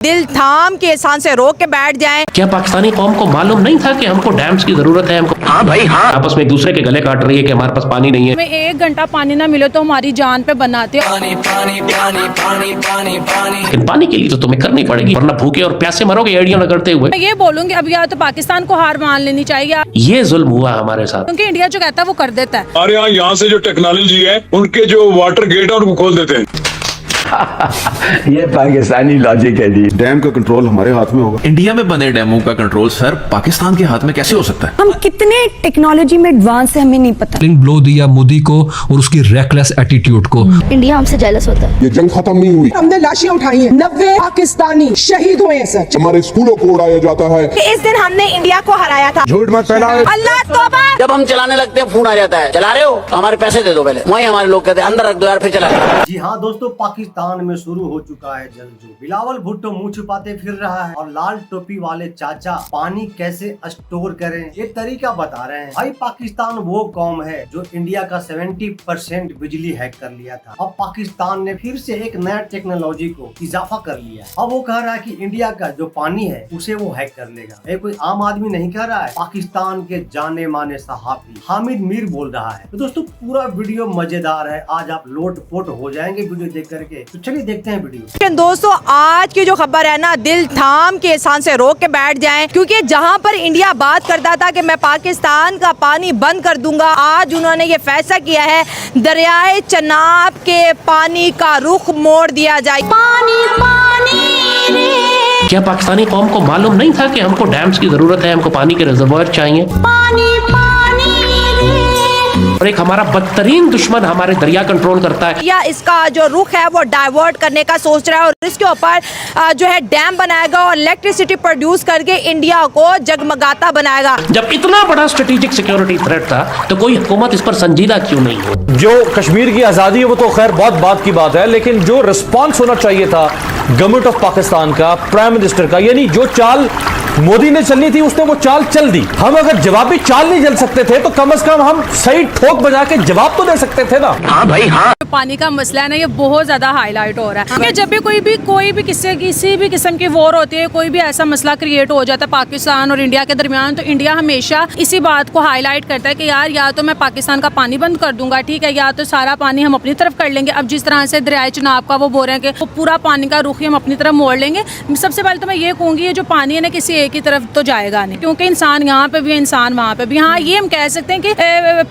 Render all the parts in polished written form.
दिल थाम के सांसें से रोक के बैठ जाएं। क्या पाकिस्तानी कौम को मालूम नहीं था कि हमको डैम्स की जरूरत है? हमको हाँ भाई हाँ, आपस में एक दूसरे के गले काट रही है कि हमारे पास पानी नहीं है। हमें 1 घंटा पानी ना मिले तो हमारी जान पे बनाते हो। पानी पानी पानी पानी पानी पानी, लेकिन पानी के लिए तो तुम्हें करनी पड़ेगी, वरना भूखे और प्यासे मरोगे एड़ियां लगते हुए। मैं ये बोलूंगी अब या तो पाकिस्तान को हार मान लेनी चाहिए, ये जुल्म हुआ हमारे साथ, क्योंकि इंडिया जो कहता है वो कर देता है। हमारे यहाँ से जो टेक्नोलॉजी है उनके जो वाटर गेट है उनको खोल देते हैं। ये पाकिस्तानी लॉजिक है जी। डैम का कंट्रोल हमारे हाथ में होगा। इंडिया में बने डैमों का कंट्रोल सर पाकिस्तान के हाथ में कैसे हो सकता है? हम कितने टेक्नोलॉजी में एडवांस है हमें नहीं पता। ब्लो दिया मोदी को और उसकी रेकलेस एटीट्यूड को। इंडिया हमसे जेलस होता है। ये जंग खत्म नहीं हुई। हमने लाशें उठाई हैं, 90 पाकिस्तानी शहीद हुए हैं सर। हमारे स्कूलों को उड़ाया जाता है। इस दिन हमने इंडिया को हराया था। झूठ मत फैलाओ। अल्लाह तौबा। जब हम चलाने लगते हैं फोन आ जाता है, चला रहे हो हमारे पैसे दे दो पहले। वही हमारे लोग कहते हैं अंदर रख दो यार फिर चला। जी हाँ दोस्तों, पाकिस्तान में शुरू हो चुका है जंग। बिलावल भुट्टो मुंह छुपाते फिर रहा है और लाल टोपी वाले चाचा पानी कैसे स्टोर करें ये तरीका बता रहे हैं। भाई पाकिस्तान वो कौम है जो इंडिया का 70% बिजली हैक कर लिया था। अब पाकिस्तान ने फिर से एक नया टेक्नोलॉजी को इजाफा कर लिया। अब वो कह रहा है कि इंडिया का जो पानी है उसे वो हैक कर लेगा। ये कोई आम आदमी नहीं कह रहा है, पाकिस्तान के जाने माने सहाफी हामिद मीर बोल रहा है। तो दोस्तों पूरा वीडियो मजेदार है, आज आप लोटपोट हो जाएंगे वीडियो देख करके। तो चलिए देखते हैं वीडियो। दोस्तों आज की जो खबर है ना, दिल थाम के सांसें से रोक के बैठ जाएं, क्योंकि जहां पर इंडिया बात करता था कि मैं पाकिस्तान का पानी बंद कर दूंगा, आज उन्होंने ये फैसला किया है दरियाए चनाब के पानी का रुख मोड़ दिया जाए। पानी पानी क्या पाकिस्तानी कौम को मालूम नहीं था कि हमको डैम्स की जरूरत है, हमको पानी के रिजर्वायर चाहिए? पानी और एक हमारा बदतरीन दुश्मन हमारे दरिया कंट्रोल करता है, या इसका जो रुख है वो डाइवर्ट करने का सोच रहा है और इसके ऊपर जो है डैम बनाएगा और इलेक्ट्रिसिटी प्रोड्यूस करके इंडिया को जगमगाता बनाएगा। जब इतना बड़ा स्ट्रेटेजिक सिक्योरिटी थ्रेट था तो कोई हुकूमत इस पर संजीदा क्यों नहीं हो? जो कश्मीर की आजादी है वो तो खैर बहुत बात की बात है, लेकिन जो रिस्पॉन्स होना चाहिए था गवर्नमेंट ऑफ पाकिस्तान का, प्राइम मिनिस्टर का, यानी जो चाल मोदी ने चलनी थी उसने वो चाल चल दी। हम अगर जवाबी चाल नहीं चल सकते थे तो कम से कम हम सही ठोक बजा के जवाब तो दे सकते थे ना। हाँ भाई हाँ। पानी का मसला है ना, ये बहुत ज्यादा हाईलाइट हो रहा है, क्योंकि जब भी कोई भी किसी भी किस्म की वॉर होती है, कोई भी ऐसा मसला क्रिएट हो जाता है पाकिस्तान और इंडिया के दरमियान, तो इंडिया हमेशा इसी बात को हाईलाइट करता है कि यार या तो मैं पाकिस्तान का पानी बंद कर दूंगा, ठीक है, या तो सारा पानी हम अपनी तरफ कर लेंगे। अब जिस तरह से दरियाए चनाब का वो बोल रहे हैं कि वो पूरा पानी का रुख हम अपनी तरफ मोड़ लेंगे। सबसे पहले तो मैं ये कहूंगी ये जो पानी है ना किसी एक ही तरफ तो जाएगा नहीं, क्योंकि इंसान यहाँ पे भी है, इंसान वहाँ पे भी। हाँ ये हम कह सकते हैं कि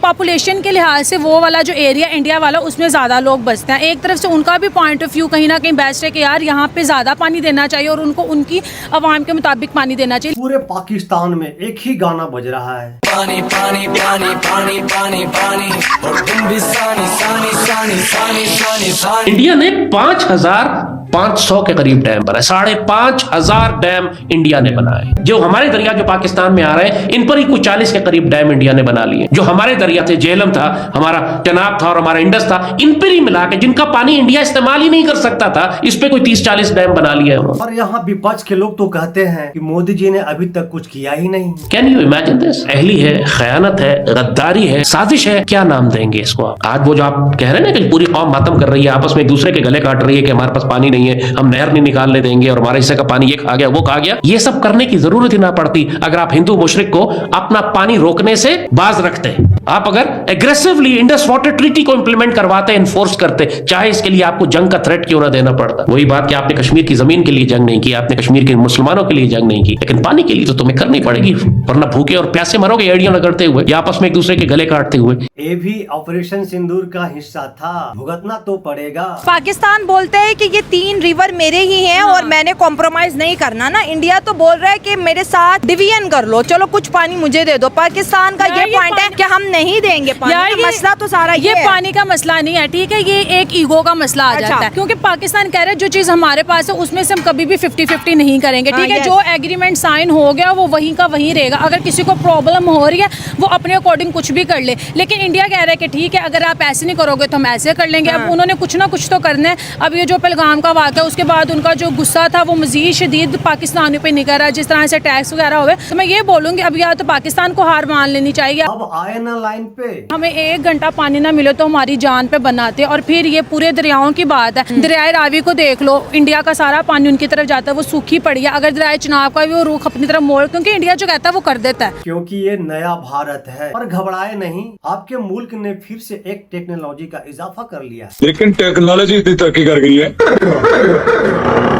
पॉपुलेशन के लिहाज से वो वाला जो एरिया इंडिया वाला उसमें ज्यादा लोग बसते हैं। एक तरफ से उनका भी पॉइंट ऑफ व्यू कहीं ना कहीं बेस्ट है कि यार यहाँ पे ज्यादा पानी देना चाहिए और उनको उनकी आवाम के मुताबिक पानी देना चाहिए। पूरे पाकिस्तान में एक ही गाना बज रहा है, पानी पानी पानी पानी पानी पानी और तुम भी सानी सानी सानी सानी सानी सानी। इंडिया ने 5500 के करीब डैम बनाए, 5500 डैम इंडिया ने बनाए। जो हमारे दरिया जो पाकिस्तान में आ रहे हैं इन पर ही कुछ 40 के करीब डैम इंडिया ने बना लिए। जो हमारे दरिया थे, झेलम था, हमारा चनाब था और हमारा इंडस था, इन पर ही मिला के जिनका पानी इंडिया इस्तेमाल ही नहीं कर सकता था, इस पे कोई 30-40 डैम बना लिए उन्होंने। और यहाँ विपक्ष के लोग तो कहते हैं कि मोदी जी ने अभी तक कुछ किया ही नहीं। Can you imagine this? Ahli है, खयानत है, गद्दारी है, साजिश है, क्या नाम देंगे इसको आप? आज वो जो आप कह रहे हैं ना कि पूरी कौम मातम कर रही है, आपस में एक दूसरे के गले काट रही है कि हमारे पास पानी नहीं है, हम नहर नहीं निकालने देंगे और हमारे हिस्से का पानी ये खा गया वो खा गया, ये सब करने की जरूरत ही ना पड़ती अगर आप हिंदू मुशरिक को अपना पानी रोकने से बाज रखते। आप अगर एग्रेसिवली इंडस वाटर ट्रीटी को इंप्लीमेंट करवाते, इन्फोर्स करते, चाहे इसके लिए आपको जंग का थ्रेट क्यों ना देना पड़ता। वही बात कि आपने कश्मीर की जमीन के लिए जंग नहीं की, आपने कश्मीर के मुसलमानों के लिए जंग नहीं की, लेकिन पानी के लिए तो तुम्हें करनी पड़ेगी, वरना भूखे और प्यासे मरोगे एड़ियां लगते हुए या आपस में एक दूसरे के गले काटते हुए। ये भी ऑपरेशन सिंदूर का हिस्सा था, भुगतना तो पड़ेगा। पाकिस्तान बोलता है कि ये 3 रिवर मेरे ही हैं और मैंने कॉम्प्रोमाइज नहीं करना ना। इंडिया तो बोल रहा है कि मेरे साथ डिवीजन कर लो, चलो कुछ पानी मुझे दे दो। पाकिस्तान का ये पॉइंट है कि हम नहीं देंगे पानी। मसला तो सारा ये पानी का मसला नहीं है, ठीक है, ये एक ईगो का मसला आ जाता है, क्योंकि पाकिस्तान कह रहा है जो चीज हमारे पास है उसमें से हम कभी भी 50-50 नहीं करेंगे, ठीक है। जो एग्रीमेंट साइन हो गया वो वहीं का वहीं रहेगा। अगर किसी को प्रॉब्लम हो रही है वो अपने अकॉर्डिंग कुछ भी कर ले, लेकिन इंडिया कह रहा है कि ठीक है अगर आप ऐसे नहीं करोगे तो हम ऐसे कर लेंगे। अब उन्होंने कुछ ना कुछ तो करना है। अब ये जो पहलगाम का वाक़या, उसके बाद उनका जो गुस्सा था वो मज़ीद शदीद पाकिस्तानियों पे निकल रहा है, जिस तरह से टैक्स वगैरह हुए। तो मैं ये बोलूँगी अब या तो पाकिस्तान को हार मान लेनी चाहिए। अब आए ना लाइन पे, हमें 1 घंटा पानी ना मिले तो हमारी जान पे बनाते। और फिर ये पूरे दरियाओं की बात है, दरियाए रावी को देख लो, इंडिया का सारा पानी उनकी तरफ जाता है, वो सूखी पड़ी है। अगर दरियाए चिनाब का भी वो रुख अपनी तरफ मोड़, क्योंकि इंडिया जो कहता है वो कर देता है। क्योंकि ये नया भारत है। पर घबराए नहीं, आपके मुल्क ने फिर से एक टेक्नोलॉजी का इजाफा कर लिया। लेकिन टेक्नोलॉजी इतनी तरक्की कर गई है,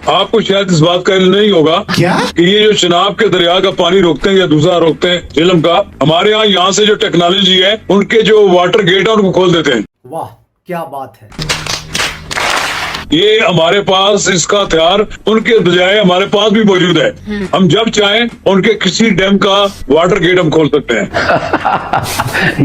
आपको शायद इस बात का इल्म नहीं होगा क्या कि ये जो चिनाब के दरिया का पानी रोकते हैं या दूसरा रोकते हैं झेलम का, हमारे यहाँ से जो टेक्नोलॉजी है उनके जो वाटर गेट है उनको खोल देते हैं। वाह क्या बात है। ये हमारे पास इसका हथियार उनके बजाय हमारे पास भी मौजूद है। हम जब चाहें उनके किसी डैम का वाटर गेट हम खोल सकते हैं।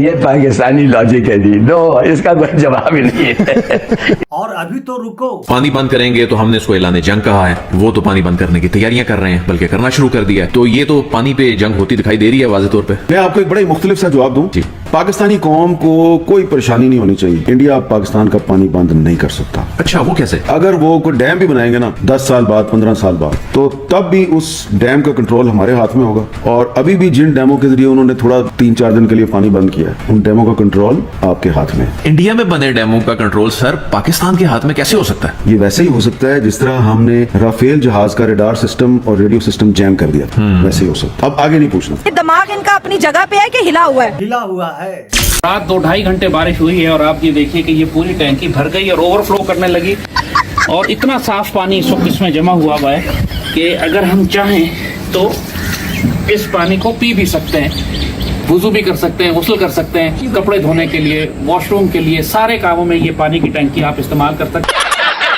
ये पाकिस्तानी लॉजिक है जी, नो इसका कोई जवाब ही नहीं है। और अभी तो रुको, पानी बंद करेंगे तो हमने इसको ऐलान जंग कहा है, वो तो पानी बंद करने की तैयारियां कर रहे हैं, बल्कि करना शुरू कर दिया है। तो ये तो पानी पे जंग होती दिखाई दे रही है वाज़ेह तौर पे। मैं आपको एक बड़ा ही मुख्तलिफ सा जवाब दूं। जी। पाकिस्तानी कौम को कोई परेशानी नहीं होनी चाहिए। इंडिया पाकिस्तान का पानी बंद नहीं कर सकता। अच्छा, वो कैसे? अगर वो कोई डैम भी बनाएंगे ना 10 साल बाद 15 साल बाद, तो तब भी उस डैम का कंट्रोल हमारे हाथ में होगा। और अभी भी जिन डैमों के जरिए उन्होंने थोड़ा 3-4 दिन के लिए पानी बंद किया है, उन डैमों का कंट्रोल आपके हाथ में। इंडिया में बने डैमों का कंट्रोल सर पाकिस्तान के हाथ में कैसे हो सकता है? ये वैसे ही हो सकता है जिस तरह हमने राफेल जहाज का रडार सिस्टम और रेडियो सिस्टम जैम कर दिया था, वैसे ही हो सकता है। अब आगे नहीं पूछना। ये दिमाग इनका अपनी जगह पे है कि हिला हुआ है? हिला हुआ है। रात 2-2.5 घंटे बारिश हुई है और आप ये देखिए कि ये पूरी टैंकी भर गई और ओवरफ्लो करने लगी। और इतना साफ पानी इस वक्त इसमें जमा हुआ है कि अगर हम चाहें तो इस पानी को पी भी सकते हैं, वुज़ू भी कर सकते हैं, गुस्ल कर सकते हैं, कपड़े धोने के लिए, वॉशरूम के लिए, सारे कामों में ये पानी की टैंकी आप इस्तेमाल कर सकते हैं।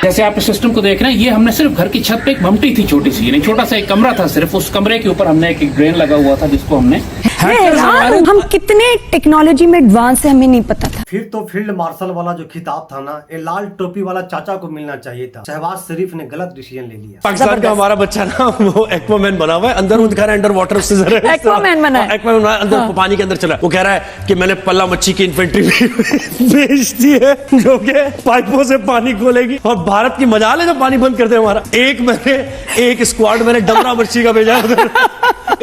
जैसे आप इस सिस्टम को देख रहे हैं, ये हमने सिर्फ घर की छत पे एक ममटी थी छोटी सी, यानी छोटा सा एक कमरा था, सिर्फ उस कमरे के ऊपर हमने एक ड्रेन लगा हुआ था जिसको हमने हम कितने टेक्नोलॉजी में एडवांस है हमें नहीं पता था। फिर तो फील्ड मार्शल वाला जो खिताब था ना, ये लाल टोपी वाला चाचा को मिलना चाहिए था। शहबाज शरीफ ने गलत डिसीजन ले लिया। पाकिस्तान का हमारा बच्चा ना वो एक्वामैन बना हुआ है, अंदर वो दिखा रहा है अंडर वाटर सीजर है, एक्वामैन बना है, एक्वामैन बना है, अंदर पानी के अंदर चला। वो कह रहा है कि मैंने पल्ला मच्छी की इन्फेंट्री भेज दी है जो कि पाइपों से पानी खोलेगी, और भारत की मजाल है जो पानी बंद कर दे हमारा। एक स्क्वाड मैंने डमरा मच्छी का भेजा है,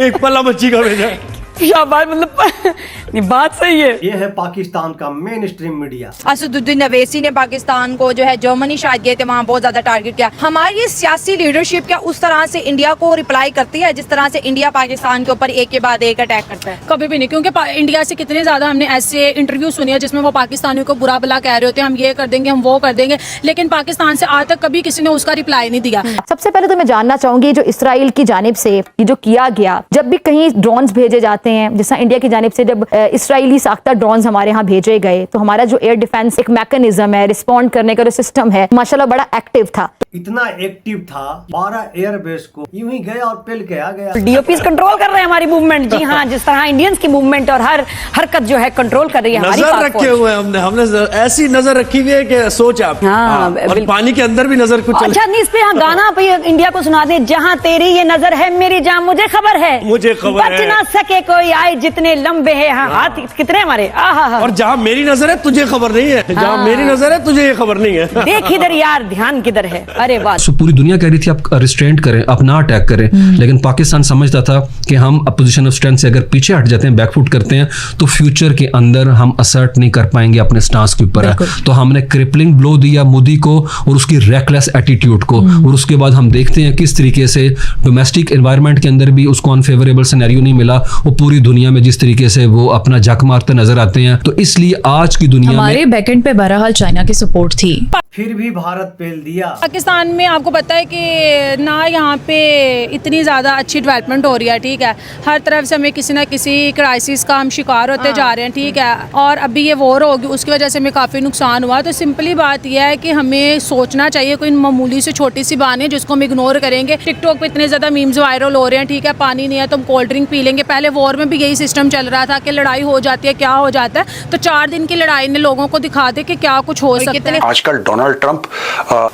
एक पल्ला मच्छी का भेजा है। शाबाश, मतलब बात सही है। ये है पाकिस्तान का main stream media. Asaduddin Owaisi ने पाकिस्तान को जो है जर्मनी शायद गए थे, वहाँ बहुत ज्यादा टारगेट किया। हमारी सियासी लीडरशिप क्या उस तरह से इंडिया को रिप्लाई करती है जिस तरह से इंडिया पाकिस्तान के ऊपर एक के बाद एक अटैक करता है? कभी भी नहीं, क्योंकि इंडिया से कितने ज्यादा हमने ऐसे इंटरव्यू सुने हैं जिसमें वो पाकिस्तानियों को बुरा भला कह रहे होते हैं, हम ये कर देंगे, हम वो कर देंगे, लेकिन पाकिस्तान से आज तक कभी किसी ने उसका रिप्लाई नहीं दिया। सबसे पहले तो मैं जानना चाहूंगी जो इसराइल की जानिब से ये जो किया गया, जब भी कहीं ड्रोन्स भेजे जाते हैं, जैसा इंडिया की जानिब से जब इसराइली साख्ता ड्रोन्स हमारे यहाँ भेजे गए, तो हमारा जो एयर डिफेंस एक मैकेनिज्म है, रिस्पॉन्ड करने का जो सिस्टम है, माशाल्लाह बड़ा एक्टिव था। इतना एक्टिव था, 12 एयरबेस को यूं ही गया और पेल के आ गया। डीओपीज कंट्रोल कर रहे हैं हमारी मूवमेंट। जी हाँ, जिस तरह इंडियंस की मूवमेंट और हर हरकत जो है कंट्रोल कर रही है हमारी। नजर रखे हुए हमने ऐसी नजर रखी हुई है कि सोच आप। हाँ, और पानी के अंदर भी नजर कुछ। अच्छा नहीं, इस पे हाँ गाना इंडिया को सुना दे, जहाँ तेरी ये नजर है मेरी जान मुझे खबर है, मुझे खबर बच ना सके कोई आए जितने लंबे है हाथ कितने हमारे। और जहाँ मेरी नजर है तुझे खबर नहीं है, जहाँ मेरी नजर है तुझे ये खबर नहीं है। देख इधर यार, ध्यान किधर है। अरे वाह, पूरी दुनिया कह रही थी आप रिस्ट्रेंट करें, आप ना अटैक करें, लेकिन पाकिस्तान समझता था कि हम पोजीशन ऑफ स्ट्रेंथ से अगर पीछे हट जाते हैं, बैकफुट करते हैं, तो फ्यूचर के अंदर हम असर्ट नहीं कर पाएंगे अपने स्टांस के ऊपर। तो हमने क्रिपलिंग ब्लो दिया मोदी को और उसकी रेकलेस एटीट्यूड को, और उसके बाद हम देखते हैं किस तरीके से डोमेस्टिक एनवायरनमेंट के अंदर भी उसको अनफेवरेबल सिनेरियो नहीं मिला, वो पूरी दुनिया में जिस तरीके से वो अपना जक मारते नजर आते हैं। तो इसलिए आज की दुनिया हमारे बैकएंड पे बहरहाल चाइना की सपोर्ट थी, फिर भी भारत पेल दिया। पाकिस्तान में आपको पता है कि ना यहाँ पे इतनी ज़्यादा अच्छी डेवलपमेंट हो रही है, ठीक है, हर तरफ से हमें किसी ना किसी क्राइसिस का हम शिकार होते जा रहे हैं, ठीक है, और अभी ये वॉर होगी उसकी वजह से हमें काफ़ी नुकसान हुआ। तो सिंपली बात यह है कि हमें सोचना चाहिए, कोई मामूली से छोटी सी बात है जिसको हम इग्नोर करेंगे। टिकटॉक पे इतने ज़्यादा मीम्स वायरल हो रहे हैं, ठीक है, पानी नहीं है तो हम कोल्ड ड्रिंक पी लेंगे, पहले वॉर दौर में भी यही सिस्टम चल रहा था कि लड़ाई हो जाती है, क्या हो जाता है, तो 4 दिन की लड़ाई ने लोगों को दिखा दे कि क्या कुछ हो सकता है। आजकल डोनाल्ड ट्रंप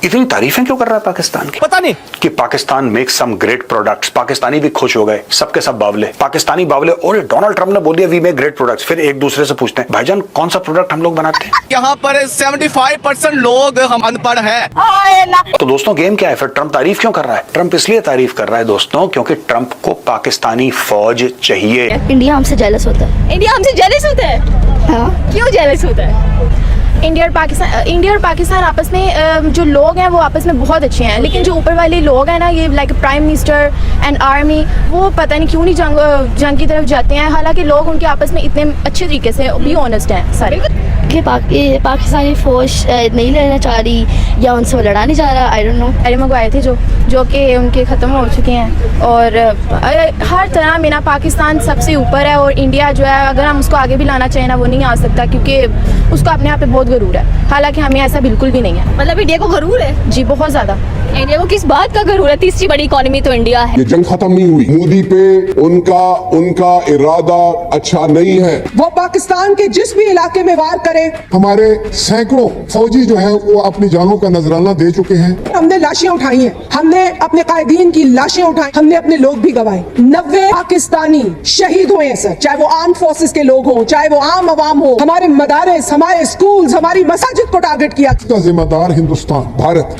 इतनी तारीफें क्यों कर रहा है पाकिस्तान की? पता नहीं कि Pakistan makes some great products. Pakistani भी खुश हो गए, सबके सब बावले, पाकिस्तानी बावले। और डोनाल्ड ट्रंप ने बोल दिया वी मेक ग्रेट प्रोडक्ट्स। फिर एक दूसरे से पूछते हैं भाईजान कौन सा प्रोडक्ट हम लोग बनाते हैं? यहाँ पर 75% लोग हम अनपढ़ हैं। तो दोस्तों गेम क्या है फिर? ट्रंप तारीफ क्यों कर रहा है? ट्रंप इसलिए तारीफ कर रहा है दोस्तों क्योंकि ट्रंप को पाकिस्तानी फौज चाहिए। इंडिया हमसे जेलस होता है। इंडिया हमसे जेलस होता है? हाँ। क्यों जेलस होता है? इंडिया और पाकिस्तान आपस में जो लोग हैं वो आपस में बहुत अच्छे हैं, लेकिन जो ऊपर वाले लोग हैं ना, ये like prime minister and army, वो पता नहीं क्यों नहीं जंग की तरफ जाते हैं, हालांकि लोग उनके आपस में इतने अच्छे तरीके से भी ऑनेस्ट हैं सारे। कि पाकिस्तानी फौज नहीं लड़ना चाह रही या उनसे वो लड़ा नहीं चाह रहा, I don't know. Harry Maguire थे जो कि उनके ख़त्म हो चुके हैं, और हर तरह में ना पाकिस्तान सबसे ऊपर है, और इंडिया जो है अगर हम उसको आगे भी लाना चाहें ना वो नहीं आ सकता, क्योंकि उसको अपने आप पे बहुत गरूर है, हालांकि हमें ऐसा बिल्कुल भी नहीं है। मतलब इंडिया को गरूर है जी, बहुत ज़्यादा। इंडिया को किस बात का गरूर है? तीसरी बड़ी इकोनॉमी तो इंडिया है। ये जंग खत्म नहीं हुई, मोदी पे उनका इरादा अच्छा नहीं है। वो पाकिस्तान के जिस भी इलाके में वार करे, हमारे सैकड़ों फौजी जो है वो अपनी जानों का नजराना दे चुके हैं। हमने लाशें उठाई हैं, हमने अपने कायदीन की लाशें उठाई, हमने अपने लोग भी गंवाए। 90 पाकिस्तानी शहीद हुए हैं सर, चाहे वो आर्म फोर्सेस के लोग हों, चाहे वो आम आवाम हो। हमारे मदारिस, हमारे स्कूल्स, हमारी मसाजिद को टारगेट किया। इसका जिम्मेदार हिंदुस्तान,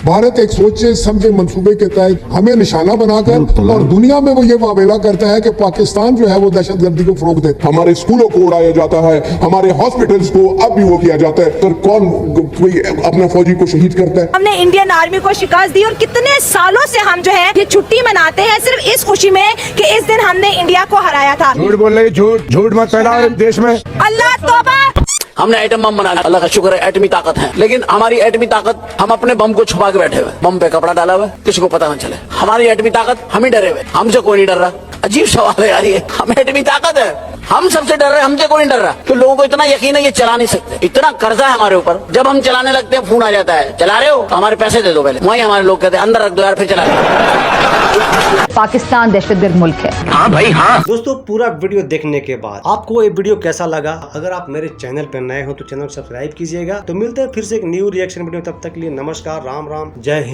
भारत एक सोचे समझे मंसूबे के तहत हमें निशाना बनाकर और दुनिया में वो ये वावेला करता है कि पाकिस्तान जो है वो दहशतगर्दी को फरोग देता है। हमारे स्कूलों को उड़ाया जाता है, हमारे हॉस्पिटल्स को अब भी वो किया जाता है। तो कौन कोई अपना फौजी को शहीद करता है? हमने इंडियन आर्मी को शिकस्त दी, और कितने सालों से हम जो है ये छुट्टी मनाते हैं सिर्फ इस खुशी में कि इस दिन हमने इंडिया को हराया था। झूठ बोल रहे, झूठ मत फैलाओ देश में। अल्लाह तौबा। हमने एटम बम बना लिया, अल्लाह का शुक्र है एटमी ताकत है, लेकिन हमारी एटमी ताकत हम अपने बम को छुपा के बैठे हुए, बम पे कपड़ा डाला हुआ, किसी को पता न चले। हमारी एटमी ताकत हम ही डरे हुए, हमसे कोई नहीं डर रहा। अजीब सवाल है यार ये, हमें एटमी ताकत है, हम सबसे डर रहे हैं, हमसे कोई नहीं डर रहा। तो लोगों को इतना यकीन है ये चला नहीं सकते, इतना कर्जा है हमारे ऊपर। जब हम चलाने लगते हैं फोन आ जाता है, चला रहे हो तो हमारे पैसे दे दो पहले। वही हमारे लोग कहते हैं अंदर रख दो यार, फिर चला। पाकिस्तान दहशतगर्द मुल्क है। हाँ भाई हाँ। दोस्तों पूरा वीडियो देखने के बाद आपको ये वीडियो कैसा लगा? अगर आप मेरे चैनल पर नए हो तो चैनल को सब्सक्राइब कीजिएगा। तो मिलते हैं फिर से एक न्यू रिएक्शन वीडियो, तब तक के लिए नमस्कार, राम राम, जय हिंद।